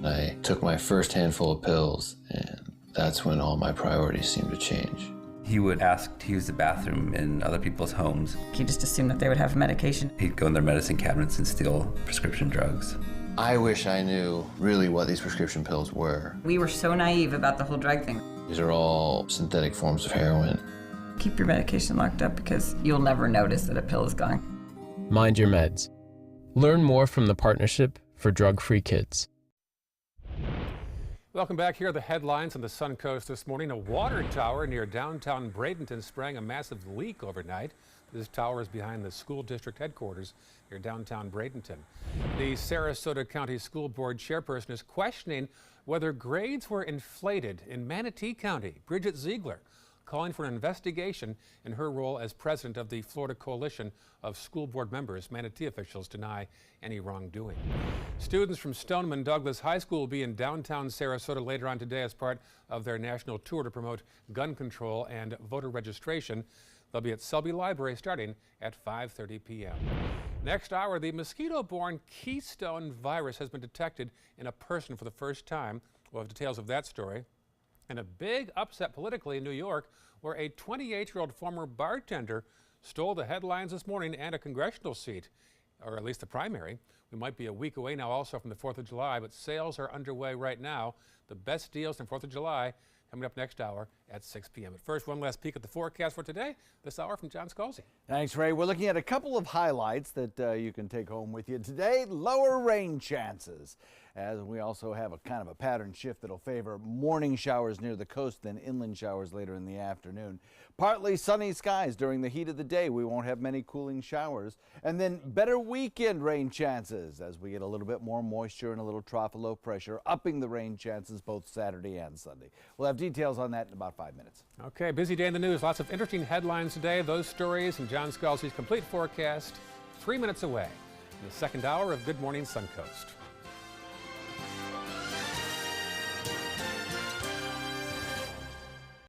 Speaker 19: I took my first handful of pills, and that's when all my priorities seemed to change.
Speaker 1: He would ask to use the bathroom in other people's homes.
Speaker 5: He just assumed that they would have medication.
Speaker 1: He'd go in their medicine cabinets and steal prescription drugs.
Speaker 19: I wish I knew really what these prescription pills were.
Speaker 5: We were so naive about the whole drug thing.
Speaker 19: These are all synthetic forms of heroin.
Speaker 5: Keep your medication locked up because you'll never notice that a pill is gone.
Speaker 20: Mind your meds. Learn more from the Partnership for Drug-Free Kids.
Speaker 3: Welcome back. Here are the headlines on the Suncoast this morning. A water tower near downtown Bradenton sprang a massive leak overnight. This tower is behind the school district headquarters near downtown Bradenton. The Sarasota County School Board chairperson is questioning whether grades were inflated in Manatee County. Bridget Ziegler calling for an investigation in her role as president of the Florida Coalition of School Board Members. Manatee officials deny any wrongdoing. Students from Stoneman Douglas High School will be in downtown Sarasota later on today as part of their national tour to promote gun control and voter registration. They'll be at Selby Library starting at 5:30 p.m. Next hour, the mosquito-borne Keystone virus has been detected in a person for the first time. We'll have details of that story. And a big upset politically in New York, where a 28-year-old former bartender stole the headlines this morning and a congressional seat, or at least the primary. We might be a week away now also from the 4th of July, but sales are underway right now. The best deals on 4th of July coming up next hour at 6 p.m. But first, one last peek at the forecast for today, this hour from John Scalzi.
Speaker 4: Thanks, Ray. We're looking at a couple of highlights that you can take home with you today. Lower rain chances, as we also have a kind of a pattern shift that'll favor morning showers near the coast, then inland showers later in the afternoon. Partly sunny skies during the heat of the day. We won't have many cooling showers. And then better weekend rain chances as we get a little bit more moisture and a little trough of low pressure, upping the rain chances both Saturday and Sunday. We'll have details on that in about 5 minutes.
Speaker 3: Okay, busy day in the news. Lots of interesting headlines today. Those stories and John Scalzi's complete forecast 3 minutes away in the second hour of Good Morning Suncoast.